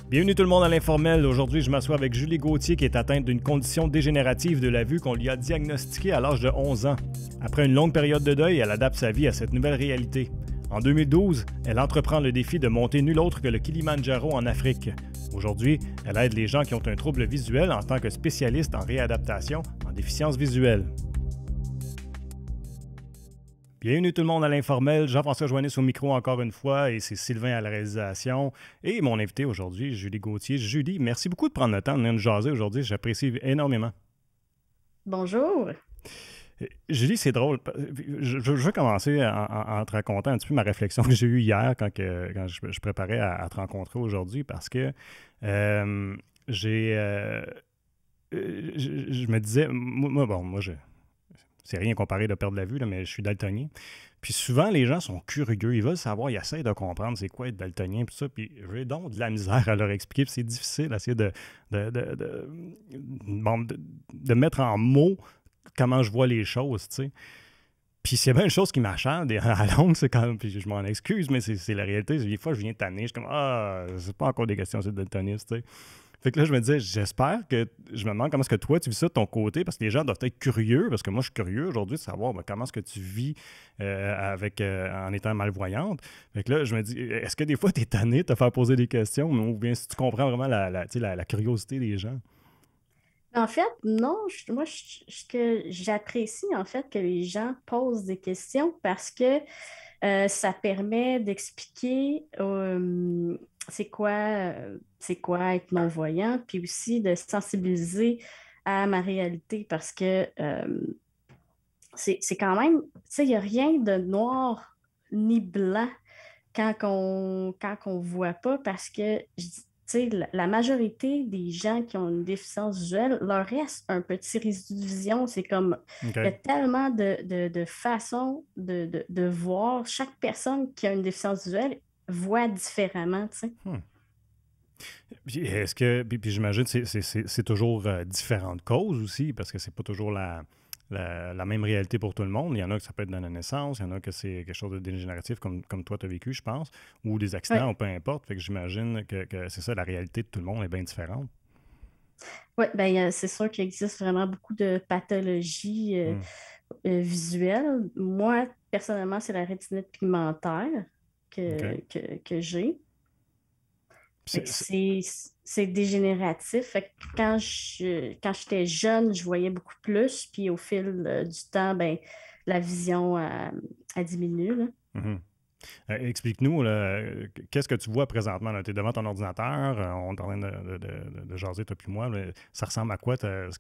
Bienvenue tout le monde à l'Informel. Aujourd'hui, je m'assois avec Julie Gauthier qui est atteinte d'une condition dégénérative de la vue qu'on lui a diagnostiquée à l'âge de 11 ans. Après une longue période de deuil, elle adapte sa vie à cette nouvelle réalité. En 2012, elle entreprend le défi de monter nul autre que le Kilimandjaro en Afrique. Aujourd'hui, elle aide les gens qui ont un trouble visuel en tant que spécialiste en réadaptation en déficience visuelle. Bienvenue tout le monde à l'Informel. Jean-François Joannis au micro encore une fois et c'est Sylvain à la réalisation. Et mon invité aujourd'hui, Julie Gauthier. Julie, merci beaucoup de prendre le temps de venir nous jaser aujourd'hui. J'apprécie énormément. Bonjour. Julie, c'est drôle. Je veux commencer en te racontant un petit peu ma réflexion que j'ai eue hier quand je préparais à te rencontrer aujourd'hui parce que je me disais, c'est rien comparé de perdre la vue, là, mais je suis daltonien. Puis souvent, les gens sont curieux, ils veulent savoir, ils essayent de comprendre c'est quoi être daltonien, puis ça, puis j'ai donc de la misère à leur expliquer, puis c'est difficile d'essayer de mettre en mots comment je vois les choses, tu sais. Puis s'il y a bien une chose qui m'acharne à la longue, c'est quand même, puis je m'en excuse, mais c'est la réalité. Des fois, je viens tanner, je suis comme, c'est pas encore des questions, c'est daltonisme, tu sais. Fait que là, je me disais, j'espère que... Je me demande comment est-ce que toi, tu vis ça de ton côté, parce que les gens doivent être curieux, parce que moi, je suis curieux aujourd'hui de savoir comment est-ce que tu vis en étant malvoyante. Fait que là, je me dis, est-ce que des fois, tu es tanné de te faire poser des questions, ou bien si tu comprends vraiment la curiosité des gens? En fait, non, ce que j'apprécie, en fait, que les gens posent des questions parce que ça permet d'expliquer c'est quoi être non-voyant, puis aussi de sensibiliser à ma réalité parce que c'est quand même, tu sais, il n'y a rien de noir ni blanc quand on voit pas parce que, tu sais, la majorité des gens qui ont une déficience visuelle, leur reste un petit résidu de vision. C'est comme, OK. il y a tellement de façons de voir. Chaque personne qui a une déficience visuelle voit différemment, tu sais. Hmm. Puis est-ce que... Puis j'imagine que c'est toujours différentes causes aussi, parce que c'est pas toujours la même réalité pour tout le monde. Il y en a que ça peut être dans la naissance, il y en a que c'est quelque chose de dégénératif comme toi tu as vécu, je pense, ou des accidents, Oui, ou peu importe. Fait que j'imagine que c'est ça, la réalité de tout le monde est bien différente. ouais, ben, c'est sûr qu'il existe vraiment beaucoup de pathologies Hmm. visuelles. Moi, personnellement, c'est la rétinite pigmentaire OK. que j'ai. Fait que C'est- c'est- c'est dégénératif. Fait que quand j'étais jeune, je voyais beaucoup plus. Puis au fil du temps, ben, la vision a diminué, là. Mhm. Explique-nous, là, qu'est-ce que tu vois présentement? Tu es devant ton ordinateur, on est en train de jaser, toi puis moi. Mais ça ressemble à quoi ce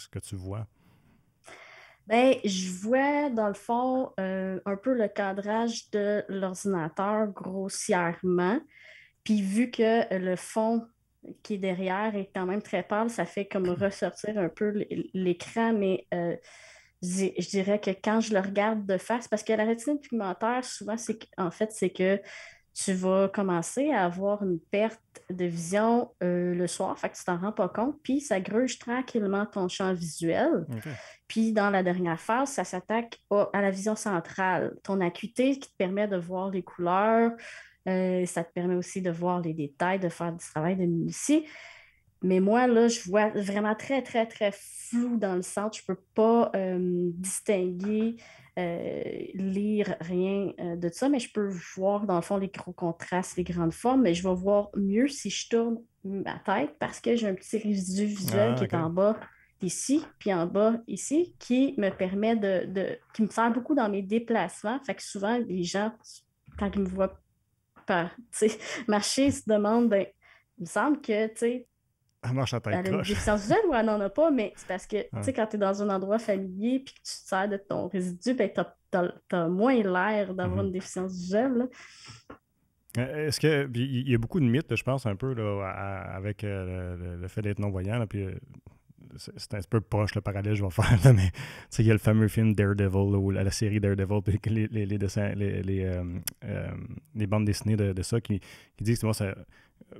que tu vois? Ben, je vois dans le fond un peu le cadrage de l'ordinateur grossièrement. Puis vu que le fond qui est derrière est quand même très pâle, ça fait comme ressortir un peu l'écran, mais je dirais que quand je le regarde de face, parce que la rétine pigmentaire, souvent, en fait, c'est que tu vas commencer à avoir une perte de vision le soir, fait que tu t'en rends pas compte, puis ça gruge tranquillement ton champ visuel. OK. Puis dans la dernière phase, ça s'attaque à la vision centrale, ton acuité qui te permet de voir les couleurs, ça te permet aussi de voir les détails, de faire du travail de minutie. Mais moi, là, je vois vraiment très, très, très flou dans le centre. Je ne peux pas distinguer, lire rien de ça, mais je peux voir, dans le fond, les gros contrastes, les grandes formes, mais je vais voir mieux si je tourne ma tête parce que j'ai un petit résidu visuel Ah, qui est OK. en bas ici, puis en bas ici, qui me permet qui me sert beaucoup dans mes déplacements. Fait que souvent, les gens, quand ils me voient tu sais, marcher, ils se demandent, ben, il me semble que, tu sais, Elle marche à tête elle a une croche. déficience visuelle ou elle n'en a pas, mais c'est parce que, tu Ouais. sais, quand tu es dans un endroit familier puis que tu te sers de ton résidu, ben, tu as moins l'air d'avoir Mhm. une déficience visuelle, là. Est-ce que puis il y a beaucoup de mythes, là, je pense, un peu là, avec le fait d'être non-voyant, là, puis c'est un peu proche le parallèle que je vais faire, là, mais tu sais, il y a le fameux film Daredevil, là, ou la série Daredevil, puis que les dessins, les bandes dessinées de ça qui disent que moi,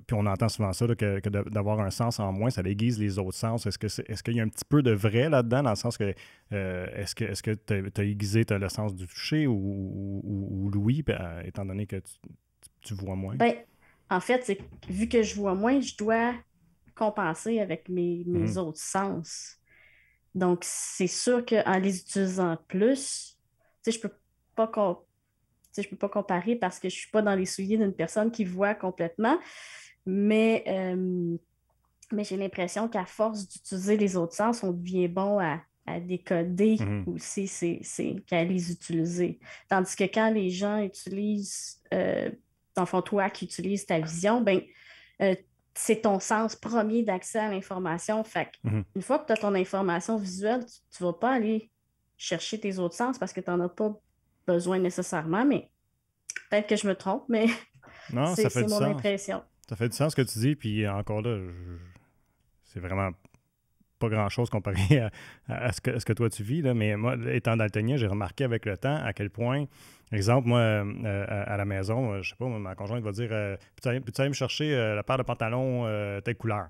puis on entend souvent ça, là, que d'avoir un sens en moins, ça aiguise les autres sens. Est-ce qu'il y a un petit peu de vrai là-dedans, dans le sens que est-ce que tu as aiguisé le sens du toucher ou l'ouïe, étant donné que tu vois moins? Ben, en fait, c'est que vu que je vois moins, je dois compenser avec mes Mhm. autres sens. Donc, c'est sûr qu'en les utilisant plus, tu sais, pas com- tu sais, je peux pas comparer parce que je suis pas dans les souliers d'une personne qui voit complètement, mais, euh, mais j'ai l'impression qu'à force d'utiliser les autres sens, on devient bon à décoder Mhm. aussi qu'à les utiliser. Tandis que quand les gens utilisent, dans le fond, toi qui utilises ta vision, ben, euh, c'est ton sens premier d'accès à l'information. Fait Mhm. une fois que tu as ton information visuelle, tu ne vas pas aller chercher tes autres sens parce que tu n'en as pas besoin nécessairement, mais peut-être que je me trompe, mais Non, ça fait c'est du mon sens. impression. Ça fait du sens ce que tu dis, puis encore là, c'est vraiment pas grand-chose comparé à ce que toi tu vis, là, mais moi, étant daltonien, j'ai remarqué avec le temps à quel point, exemple, moi, à la maison, je sais pas, ma conjointe va dire peux-tu aller me chercher la paire de pantalons telle couleur?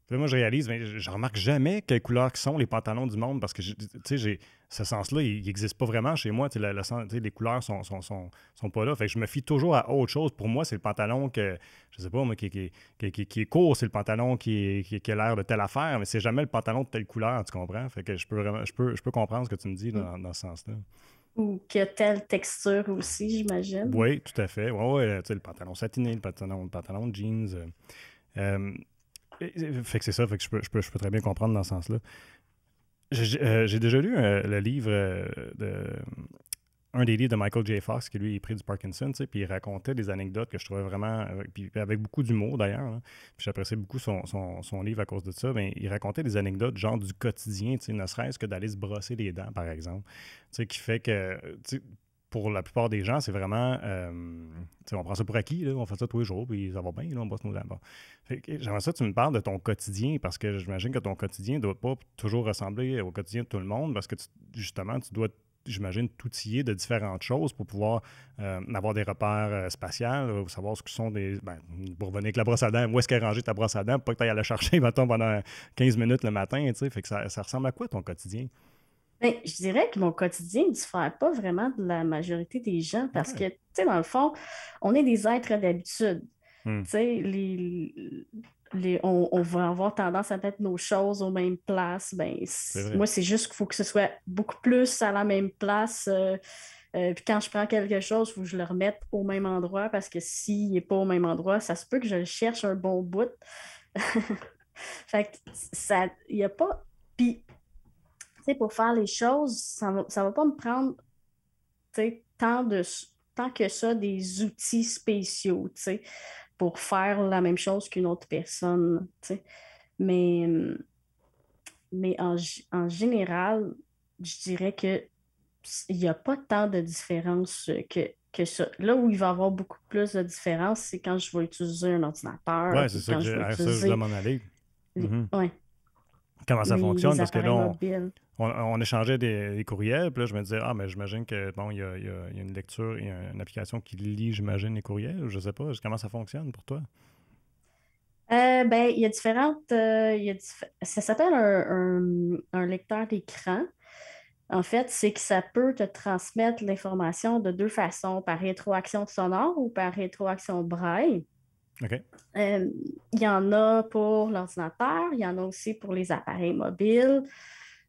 Puis là, moi, je réalise, mais je remarque jamais quelles couleurs qui sont les pantalons du monde parce que, tu sais, j'ai ce sens-là, il n'existe pas vraiment chez moi. Tu sais, tu sais, les couleurs sont pas là. Fait que je me fie toujours à autre chose. Pour moi, c'est le pantalon que, je sais pas, moi, qui est court, c'est le pantalon qui a l'air de telle affaire, mais c'est jamais le pantalon de telle couleur, tu comprends? Fait que je peux comprendre ce que tu me dis dans ce sens-là. Ou que telle texture aussi, j'imagine. Oui, tout à fait. Ouais, ouais, tu sais, le pantalon satiné, le pantalon de jeans. Euh, fait que c'est ça, fait que je peux très bien comprendre dans ce sens-là. J'ai déjà lu le livre un des livres de Michael J. Fox, qui lui est pris du Parkinson, tu sais, puis il racontait des anecdotes que je trouvais vraiment, puis avec beaucoup d'humour d'ailleurs, hein. Puis j'appréciais beaucoup son livre à cause de ça, mais il racontait des anecdotes genre du quotidien, tu sais, ne serait-ce que d'aller se brosser les dents, par exemple, tu sais, qui fait que, tu sais, pour la plupart des gens, c'est vraiment, tu sais, on prend ça pour acquis, là, on fait ça tous les jours, puis ça va bien, là, on brosse nos dents. Bon. Fait que j'aimerais ça que tu me parles de ton quotidien, parce que j'imagine que ton quotidien ne doit pas toujours ressembler au quotidien de tout le monde, parce que justement, tu dois, j'imagine, t'outiller de différentes choses pour pouvoir avoir des repères spatiaux, savoir ce que sont des. Ben, pour revenir avec la brosse à dents, où est-ce qu'elle est rangée ta brosse à dents, pour pas que tu ailles à la chercher, mettons, pendant 15 minutes le matin, tu sais. Fait que ça ressemble à quoi ton quotidien? Ben, je dirais que mon quotidien ne diffère pas vraiment de la majorité des gens parce OK. que, tu sais, dans le fond, on est des êtres d'habitude. Hmm. Tu sais, on va avoir tendance à mettre nos choses aux mêmes places. Ben, C'est vrai. moi, c'est juste qu'il faut que ce soit beaucoup plus à la même place. Puis quand je prends quelque chose, il faut que je le remette au même endroit parce que s'il n'est pas au même endroit, ça se peut que je le cherche un bon bout. Fait que ça, il n'y a pas. Puis, tu sais, pour faire les choses, ça va pas me prendre, tu sais, tant que ça des outils spéciaux, tu sais, pour faire la même chose qu'une autre personne, tu sais. Mais, en général, je dirais que il n'y a pas tant de différence que ça. Là où il va y avoir beaucoup plus de différence, c'est quand je vais utiliser un ordinateur Ouais, c'est ou ça quand que je vais à ça, je voulais utiliser m'en aller. Mhm. ouais, Comment ça fonctionne? les Parce que là, appareils mobiles. on échangeait des courriels, puis là, je me disais, ah, mais j'imagine que, bon, il y a une lecture, il y a une application qui lit, j'imagine, les courriels. Je sais pas, comment ça fonctionne pour toi? Ben, il y a différentes. Ça s'appelle un lecteur d'écran. En fait, c'est que ça peut te transmettre l'information de deux façons, par rétroaction sonore ou par rétroaction braille. OK. Euh, il y en a pour l'ordinateur, il y en a aussi pour les appareils mobiles.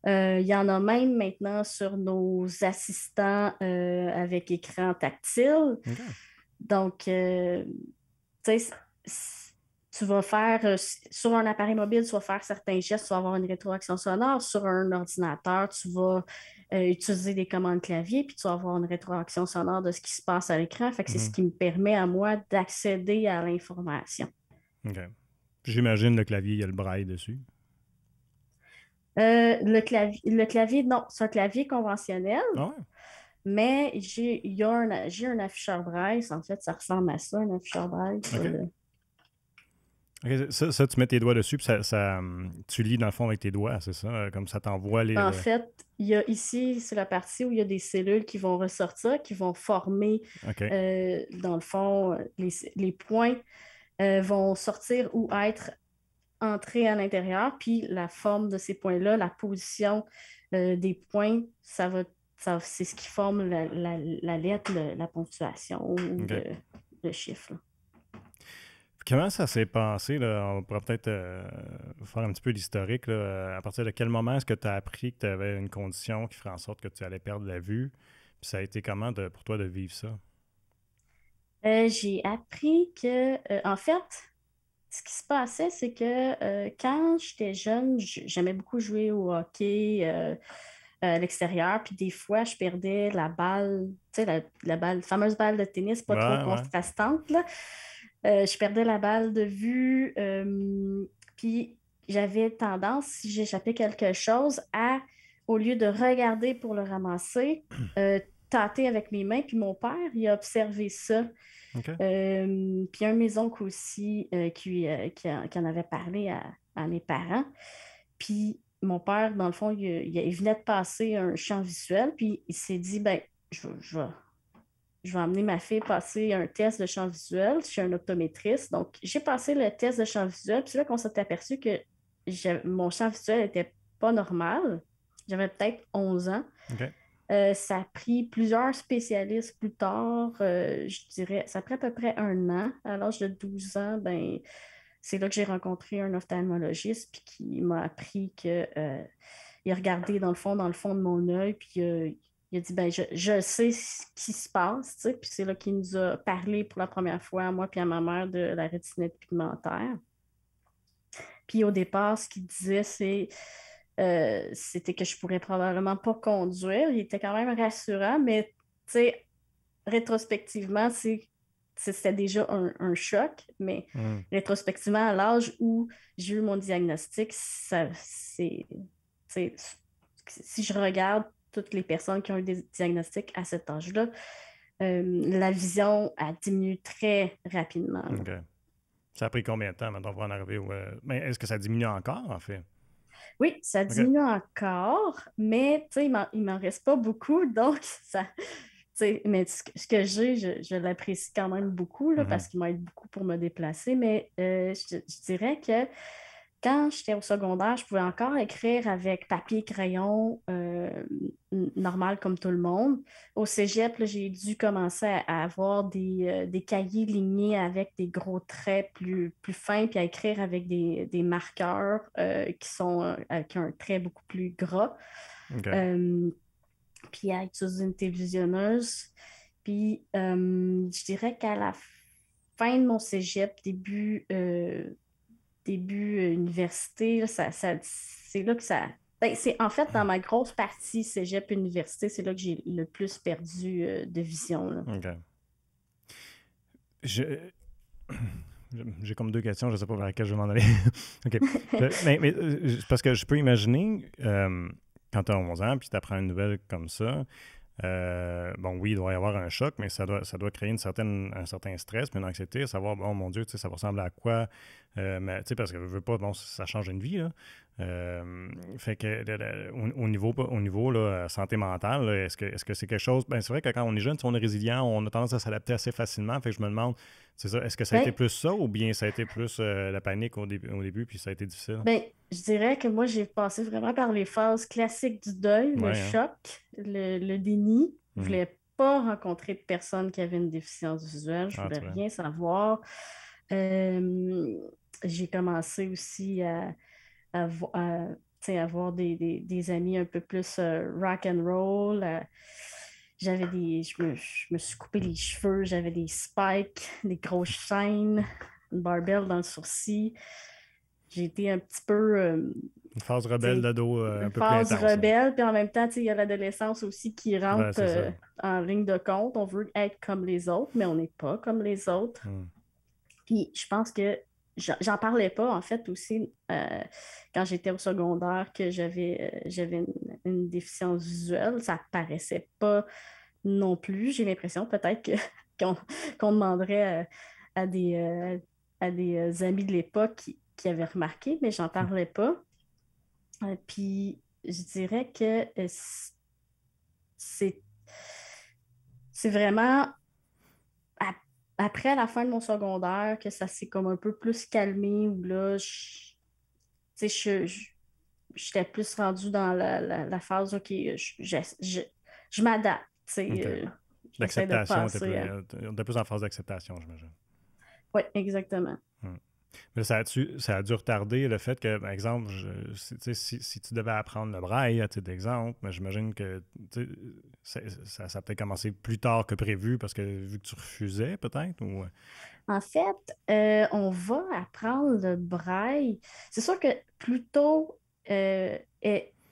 Il y en a même maintenant sur nos assistants avec écran tactile. OK. Donc, tu sais, tu vas faire, sur un appareil mobile, tu vas faire certains gestes, tu vas avoir une rétroaction sonore. Sur un ordinateur, tu vas utiliser des commandes clavier, puis tu vas avoir une rétroaction sonore de ce qui se passe à l'écran. Fait que c'est ce Mhm. qui me permet à moi d'accéder à l'information. OK. J'imagine le clavier, il y a le braille dessus. Le clavier, non, c'est un clavier conventionnel, Ah ouais? mais j'ai un afficheur braille. En fait, ça ressemble à ça, un afficheur braille. OK. OK, ça, tu mets tes doigts dessus, puis tu lis dans le fond avec tes doigts, c'est ça? Comme ça t'envoie En fait, il y a ici, c'est la partie où il y a des cellules qui vont ressortir, qui vont former, OK. dans le fond, les points vont sortir ou être entrés à l'intérieur, puis la forme de ces points-là, la position des points, c'est ce qui forme la lettre, la ponctuation ou OK. le chiffre, là. comment ça s'est passé, là? On pourrait peut-être faire un petit peu d'historique, là. À partir de quel moment est-ce que tu as appris que tu avais une condition qui ferait en sorte que tu allais perdre la vue? Puis ça a été comment pour toi de vivre ça? J'ai appris que, en fait, ce qui se passait, c'est que quand j'étais jeune, j'aimais beaucoup jouer au hockey à l'extérieur, puis des fois, je perdais la balle, tu sais, la balle, fameuse balle de tennis, pas trop Ouais, ouais. contrastante, là. Je perdais la balle de vue, puis j'avais tendance, si j'échappais quelque chose, au lieu de regarder pour le ramasser, tâter avec mes mains, puis mon père, il a observé ça. OK. Puis un de mes oncles aussi qui en avait parlé à mes parents. Puis mon père, dans le fond, il venait de passer un champ visuel, puis il s'est dit, ben, je vais emmener ma fille passer un test de champ visuel chez un optométriste. Donc, j'ai passé le test de champ visuel, puis c'est là qu'on s'est aperçu que mon champ visuel n'était pas normal. J'avais peut-être 11 ans. OK. Ça a pris plusieurs spécialistes plus tard, je dirais, ça a pris à peu près un an. À l'âge de 12 ans, ben, c'est là que j'ai rencontré un ophtalmologiste puis qui m'a appris que il a regardé dans le fond de mon œil, puis il a dit ben, je sais ce qui se passe, tu sais, puis c'est là qu'il nous a parlé pour la première fois, à moi puis à ma mère, de la rétinite pigmentaire. Puis au départ, ce qu'il disait, c'était que je pourrais probablement pas conduire. Il était quand même rassurant, mais tu sais, rétrospectivement, c'était déjà un choc, mais Mm. rétrospectivement, à l'âge où j'ai eu mon diagnostic, si je regarde toutes les personnes qui ont eu des diagnostics à cet âge-là, la vision a diminué très rapidement. OK. Ça a pris combien de temps maintenant pour en arriver Mais est-ce que ça diminue encore, en fait? Oui, ça OK. diminue encore, mais il m'en reste pas beaucoup, donc mais ce que j'ai, je l'apprécie quand même beaucoup là, Mhm. parce qu'il m'aide beaucoup pour me déplacer, mais je dirais que quand j'étais au secondaire, je pouvais encore écrire avec papier et crayon normal comme tout le monde. Au cégep, là, j'ai dû commencer à avoir des cahiers lignés avec des gros traits plus fins, puis à écrire avec des marqueurs qui ont un trait beaucoup plus gras. OK. Euh, Puis à utiliser une télévisionneuse. Puis je dirais qu'à la fin de mon cégep, début université, là, c'est là que ça. Ben, c'est en fait dans ma grosse partie cégep-université, c'est là que j'ai le plus perdu de vision, là. OK. Je- J'ai comme deux questions, je ne sais pas vers laquelle je vais m'en aller. OK. Parce que je peux imaginer, quand tu as 11 ans, puis tu apprends une nouvelle comme ça, bon, oui, il doit y avoir un choc, mais ça doit créer un certain stress, puis une anxiété, savoir, bon, mon Dieu, tu sais, ça ressemble à quoi? Mais, tu sais, parce que je veux pas, bon, ça change une vie, là. Fait que au niveau là, santé mentale, là, est-ce que c'est quelque chose. Ben, c'est vrai que quand on est jeune, si on est résilient, on a tendance à s'adapter assez facilement. Fait que je me demande, c'est ça, est-ce que ça a été Ben, plus ça ou bien ça a été plus la panique au début, puis ça a été difficile? ben, je dirais que moi, j'ai passé vraiment par les phases classiques du deuil, le Ouais, hein? choc, le déni. Je Mhm. voulais pas rencontrer de personne qui avait une déficience visuelle. Je Ah, voulais tu vois. rien savoir. Euh, j'ai commencé aussi tu sais, avoir des amis un peu plus rock and roll. Je me suis coupé les cheveux, j'avais des spikes, des grosses chaînes, une barbelle dans le sourcil. J'ai été un petit peu, Une phase tu rebelle sais, d'ado un une peu plus phase intense, là. rebelle, puis en même temps, tu sais, il y a l'adolescence aussi qui Ouais, rentre c'est ça. en ligne de compte. On veut être comme les autres, mais on n'est pas comme les autres. Mhm. Puis je pense que j'en parlais pas, en fait, aussi quand j'étais au secondaire que j'avais une déficience visuelle. Ça paraissait pas non plus. J'ai l'impression peut-être qu'on, qu'on demanderait à des amis de l'époque qui avaient remarqué, mais j'en parlais pas. Puis je dirais que c'est c'est vraiment ap- après la fin de mon secondaire que ça s'est comme un peu plus calmé, où là, tu sais, j'étais plus rendue dans la phase, OK, je m'adapte, tu sais, OK. j'essaie de L'acceptation était passer plus. à. On était plus en phase d'acceptation, j'imagine. Oui, exactement. Hmm. Mais ça a dû retarder le fait que, par exemple, si tu devais apprendre le braille, à titre d'exemple, mais j'imagine que ça a peut-être commencé plus tard que prévu parce que vu que tu refusais, peut-être, ou... En fait, on va apprendre le braille. C'est sûr que plus tôt est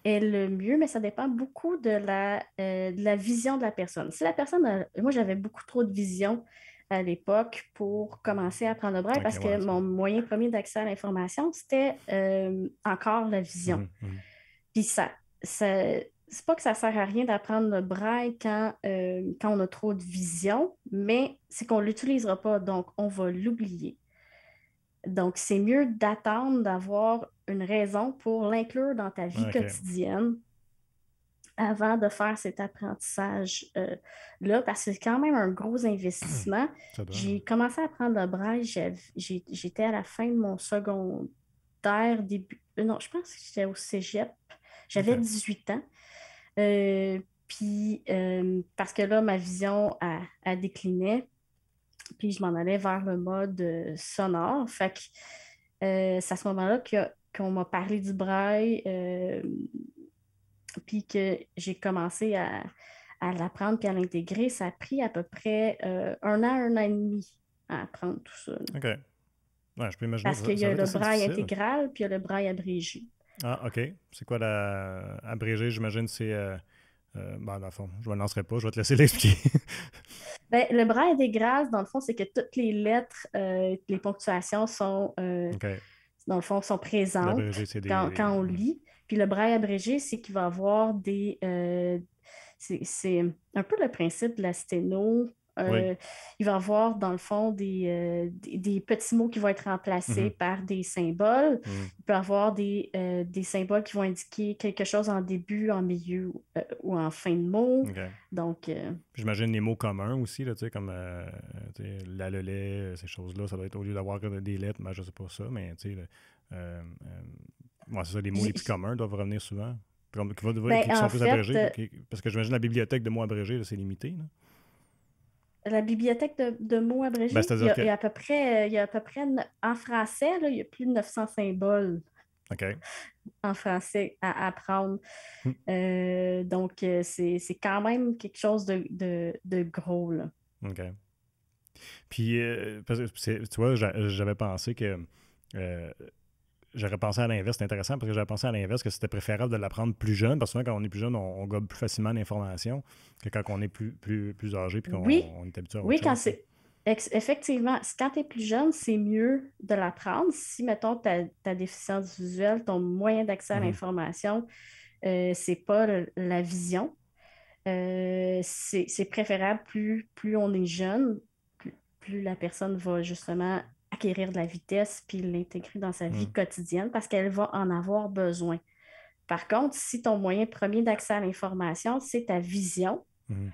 le mieux, mais ça dépend beaucoup de la vision de la personne. Si la personne, moi, j'avais beaucoup trop de vision à l'époque pour commencer à apprendre le braille OK, parce que ouais, mon moyen premier d'accès à l'information, c'était encore la vision. Mhm, mhm. Puis ça c'est pas que ça sert à rien d'apprendre le braille quand on a trop de vision, mais c'est qu'on l'utilisera pas, donc on va l'oublier. Donc, c'est mieux d'attendre d'avoir une raison pour l'inclure dans ta vie OK. quotidienne avant de faire cet apprentissage-là, parce que c'est quand même un gros investissement. Ça doit. J'ai commencé à apprendre le braille, j'étais à la fin de mon secondaire, non, je pense que j'étais au cégep. J'avais OK. 18 ans. Puis, parce que là, ma vision a décliné, puis je m'en allais vers le mode sonore. Fait que c'est à ce moment-là qu'on m'a parlé du braille, puis que j'ai commencé à l'apprendre puis à l'intégrer. Ça a pris à peu près 1 an et demi à apprendre tout ça, là. OK. Ouais, je peux imaginer Parce que ça, qu'il y ça a doit être le assez braille difficile. intégral, puis il y a le braille abrégé. Ah, OK. C'est quoi la... Abrégé, j'imagine, c'est... bon, dans le fond, je ne me lancerai pas, je vais te laisser l'expliquer. Ben, le braille intégral, dans le fond, c'est que toutes les lettres, les ponctuations OK. dans le fond, sont présentes L'abrégé, c'est quand on lit. Puis le braille abrégé, c'est qu'il va avoir c'est un peu le principe de la sténo. Oui. Il va avoir, dans le fond, des petits mots qui vont être remplacés Mhm, par des symboles. mhm. Il peut y avoir des symboles qui vont indiquer quelque chose en début, en milieu ou en fin de mot. OK. Donc, Puis j'imagine les mots communs aussi, là, tu sais, comme tu sais, la, le lait, ces choses-là, ça doit être au lieu d'avoir des lettres, ben, je sais pas ça, mais tu sais, ouais, c'est ça, les mots les plus j'ai- communs doivent revenir souvent, ben, qui en sont plus fait, abrégés, parce que j'imagine la bibliothèque de mots abrégés, là, c'est limité, là. la bibliothèque de mots Ben, abrégés, c'est-à-dire que, il y a à peu près en français, là, il y a plus de 900 symboles OK, en français à apprendre. hmm, Donc, c'est quand même quelque chose de gros, là. OK. Puis, parce que tu vois, j'avais pensé que euh, j'aurais pensé à l'inverse, c'est intéressant parce que j'avais pensé à l'inverse que c'était préférable de l'apprendre plus jeune parce que souvent, quand on est plus jeune, on gobe plus facilement l'information que quand on est plus âgé puis Oui, qu'on est habitué à autre oui, chose. Tu sais. Effectivement, quand tu es plus jeune, c'est mieux de l'apprendre. Si, mettons, ta déficience visuelle, ton moyen d'accès à Mhm, l'information, c'est pas la vision, c'est préférable plus on est jeune, plus la personne va justement acquérir de la vitesse puis l'intégrer dans sa vie mhm, quotidienne parce qu'elle va en avoir besoin. Par contre, si ton moyen premier d'accès à l'information, c'est ta vision, mhm.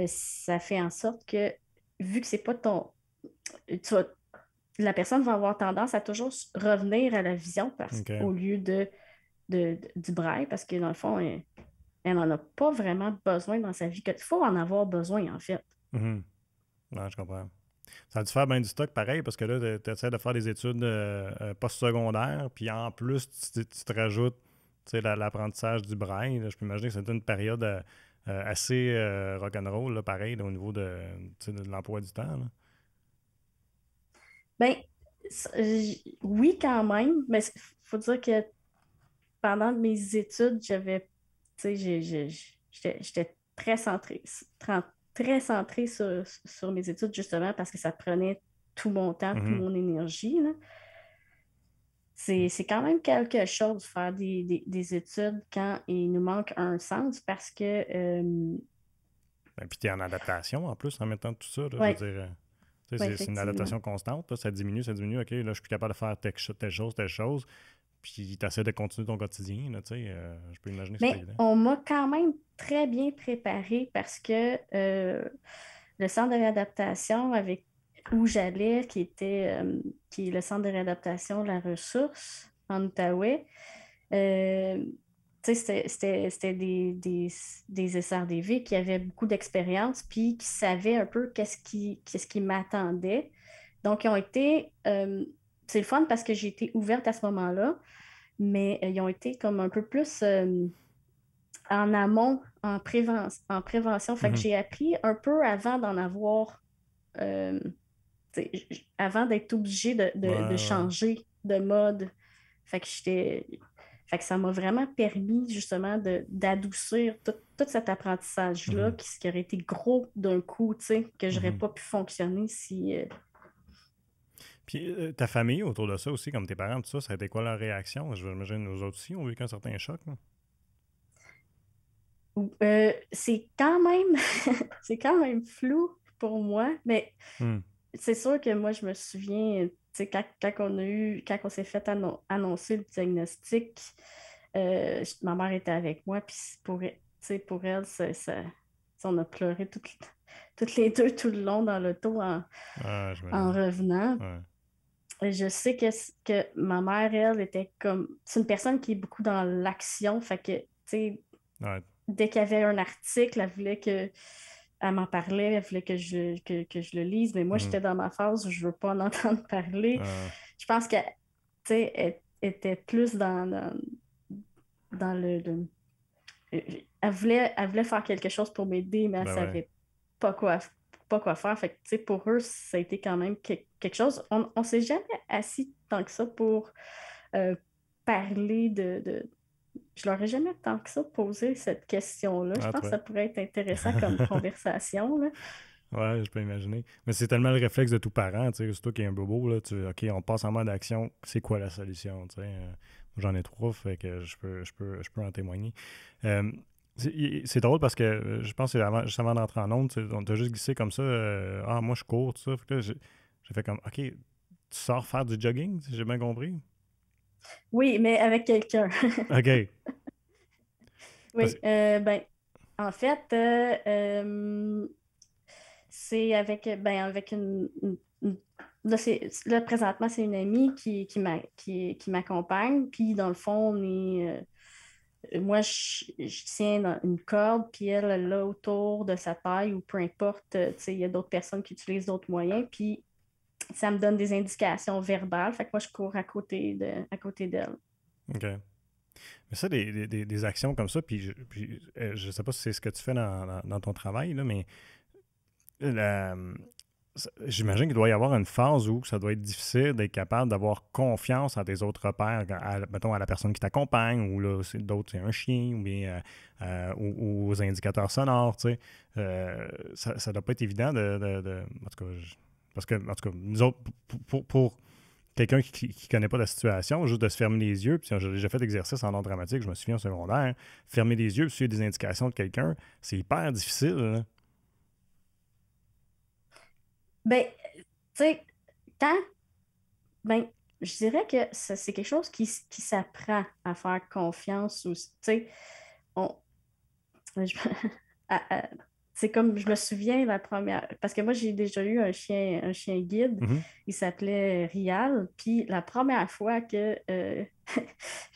ça fait en sorte que, vu que c'est pas ton... tu vas- la personne va avoir tendance à toujours revenir à la vision OK. au lieu du braille, parce que dans le fond, elle n'en a pas vraiment besoin dans sa vie. Il faut en avoir besoin, en fait. Mhm. Ouais, je comprends. Ça a dû faire bien du stock pareil parce que là, tu essaies de faire des études post-secondaires, puis en plus, tu te rajoutes tu sais, l'apprentissage du braille. Là. Je peux imaginer que c'était une période assez rock'n'roll, là, pareil, là, au niveau tu sais, de l'emploi du temps. Là. Ben, oui, quand même, mais il faut dire que pendant mes études, tu sais, j'étais très centrée sur mes études, justement, parce que ça prenait tout mon temps, toute Mhm. mon énergie, là. C'est quand même quelque chose faire des études quand il nous manque un sens parce que, Ben, puis tu es en adaptation en plus en même temps de tout ça. Là, je veux ouais, dire, tu sais, ouais, c'est une effectivement. adaptation constante. Là, ça diminue, ça diminue. OK, là, je suis plus capable de faire telle chose, telle chose. Puis tu essaies de continuer ton quotidien. Là, tu sais, je peux imaginer que c'est pas Mais évident. on m'a quand même très bien préparée parce que le centre de réadaptation avec où j'allais, qui est le centre de réadaptation de la ressource en Outaouais, euh, tu sais, c'était des SRDV qui avaient beaucoup d'expérience puis qui savaient un peu qu'est-ce qui m'attendait. Donc, ils ont été. C'est le fun parce que j'ai été ouverte à ce moment-là, mais ils ont été comme un peu plus en amont, en prévention. Fait que Mhm. j'ai appris un peu avant d'en avoir. euh, Avant d'être obligée Ouais, de ouais. changer de mode. Fait que j'étais. Fait que ça m'a vraiment permis justement d'adoucir tout cet apprentissage-là Mhm. qui aurait été gros d'un coup, tu sais, que j'aurais Mhm. pas pu fonctionner si. Puis ta famille autour de ça aussi, comme tes parents, tout ça, ça a été quoi leur réaction? Je m'imagine nous autres aussi ont vécu un certain choc. Là. C'est quand même c'est quand même flou pour moi, mais Hmm. c'est sûr que moi je me souviens, tu sais, quand on s'est fait annoncer le diagnostic, ma mère était avec moi, puis tu sais, pour elle, on a pleuré toutes les deux tout le long dans l'auto Ah, en j'imagine. revenant. Ouais. Et je sais que ma mère, elle, était comme. C'est une personne qui est beaucoup dans l'action, fait que, tu sais, Ouais. dès qu'il y avait un article, elle voulait que. Elle m'en parlait, elle voulait que je le lise, mais moi, Mhm. j'étais dans ma phase où je ne veux pas en entendre parler. Euh, Je pense qu'elle, tu sais, elle était plus dans elle voulait faire quelque chose pour m'aider, mais elle ne ben ouais. savait pas quoi, pas quoi faire. Fait que, tu sais, pour eux, ça a été quand même quelque chose. On ne s'est jamais assis tant que ça pour euh, parler Je leur ai jamais tant que ça posé cette question-là. Je Ah, pense que toi. ça pourrait être intéressant comme conversation, là. Ouais, je peux imaginer. Mais c'est tellement le réflexe de tout parent, tu sais, c'est toi qui es un bobo, là, OK, on passe en mode action, c'est quoi la solution, tu sais. J'en ai trois, fait que je peux en témoigner. Euh, c'est drôle parce que je pense que juste avant d'entrer en onde, on t'a juste glissé comme ça, ah, moi je cours, tout ça. Fait que là, j'ai fait comme, OK, tu sors faire du jogging, si j'ai bien compris? Oui, mais avec quelqu'un. OK. Parce Oui, ben, en fait, c'est avec là, là, présentement, c'est une amie qui m'accompagne. Puis, dans le fond, moi, je tiens dans une corde, puis elle là autour de sa taille ou peu importe. Tu sais, il y a d'autres personnes qui utilisent d'autres moyens. Puis, ça me donne des indications verbales. Fait que moi, je cours à côté d'elle. OK. Mais ça, des actions comme ça, je sais pas si c'est ce que tu fais dans ton travail, là, mais la- j'imagine qu'il doit y avoir une phase où ça doit être difficile d'être capable d'avoir confiance en tes autres repères, mettons à la personne qui t'accompagne, ou là, c'est d'autres, c'est un chien, ou bien ou aux indicateurs sonores, tu sais. Ça doit pas être évident en tout cas, parce que, en tout cas, nous autres, pour quelqu'un qui ne connaît pas la situation, juste de se fermer les yeux, puis j'ai déjà fait l'exercice en ordre dramatique, je me souviens au secondaire, fermer les yeux, puis suivre des indications de quelqu'un, c'est hyper difficile, là. Ben, tu sais, quand Ben, je dirais que c'est quelque chose qui s'apprend à faire confiance aussi. Tu sais, on, je- c'est comme, je me souviens la première, parce que moi, j'ai déjà eu un chien guide, Mhm. il s'appelait Rial, puis la première fois je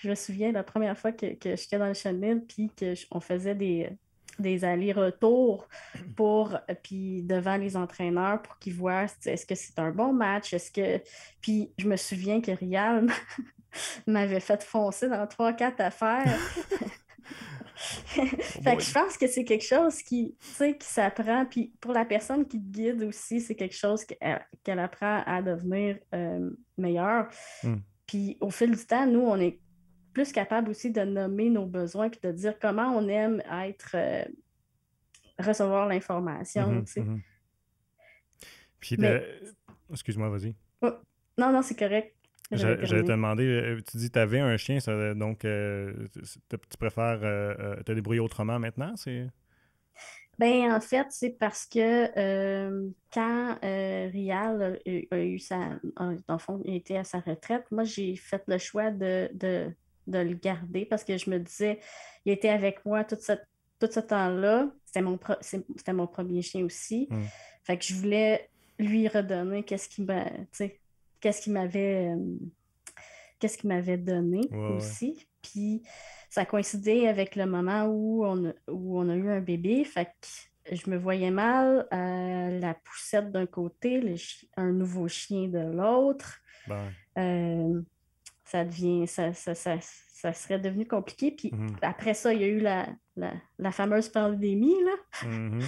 me souviens, la première fois que j'étais dans le chenil, puis on faisait des allers-retours puis devant les entraîneurs pour qu'ils voient est-ce que c'est un bon match, puis je me souviens que Rial m'avait fait foncer dans trois, quatre affaires. Oh Fait que je boy. pense que c'est quelque chose tu sais, qui s'apprend. Puis pour la personne qui te guide aussi, c'est quelque chose qu'elle apprend à devenir meilleure. Hmm. Puis au fil du temps, nous, on est plus capable aussi de nommer nos besoins puis de dire comment on aime recevoir l'information, Mhm. tu sais. Mhm. Puis, Mais excuse-moi, vas-y. oh, non, non, c'est correct. J'avais J'allais te terminé. demander, tu dis que tu avais un chien, donc tu préfères te débrouiller autrement maintenant? C'est... Ben, en fait, c'est parce que quand Rial a eu dans le fond, il était à sa retraite, moi, j'ai fait le choix de le garder parce que je me disais, il était avec moi tout ce temps-là. C'était mon premier chien aussi. Hmm. Fait que je voulais lui redonner tu sais, qu'est-ce qu'il m'avait qu'est-ce qu'il m'avait donné Ouais, ouais. aussi. Puis ça a coïncidé avec le moment où on a eu un bébé. Fait que je me voyais mal la poussette d'un côté, un nouveau chien de l'autre. Ben, Euh, ça serait devenu compliqué. Puis mhm, après ça, il y a eu la fameuse pandémie, là. mhm,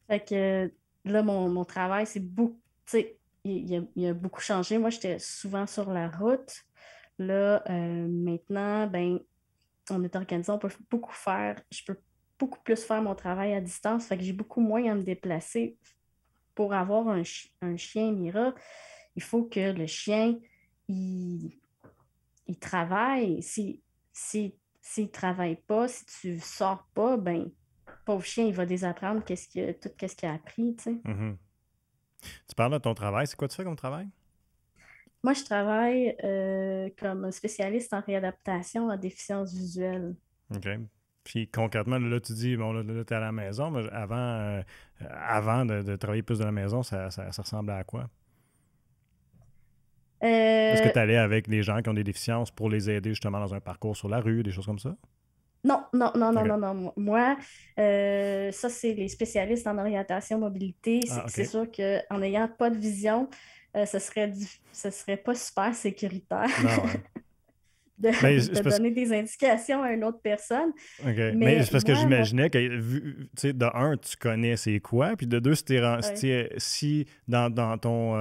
Fait que là, mon travail, c'est beaucoup, tu sais, il a beaucoup changé. Moi, j'étais souvent sur la route. Là, maintenant, ben, on est organisé, on peut beaucoup faire, je peux beaucoup plus faire mon travail à distance. Fait que j'ai beaucoup moins à me déplacer. Pour avoir un chien Mira, il faut que le chien, il, il travaille. S'il ne travaille pas, si tu ne sors pas, ben, pauvre chien, il va désapprendre tout ce qu'il a appris, tu sais. mhm. Tu parles de ton travail. C'est quoi tu fais comme travail? Moi, je travaille comme spécialiste en réadaptation à déficience visuelle. OK. Puis concrètement, là, tu dis, bon, là, tu es à la maison, mais avant de travailler plus de la maison, ça ressemblait à quoi? Est-ce que Euh, tu allais avec des gens qui ont des déficiences pour les aider justement dans un parcours sur la rue, des choses comme ça? non, non, non, non, OK. non, non. Moi, ça, c'est les spécialistes en orientation mobilité. Ah, C'est OK. sûr qu'en n'ayant pas de vision, ce serait pas super sécuritaire Non, ouais. Mais de c'est parce donner des indications à une autre personne. OK. Mais Mais c'est parce que moi, j'imaginais que, tu sais, de un, tu connais c'est quoi, puis de deux, ouais. si dans ton,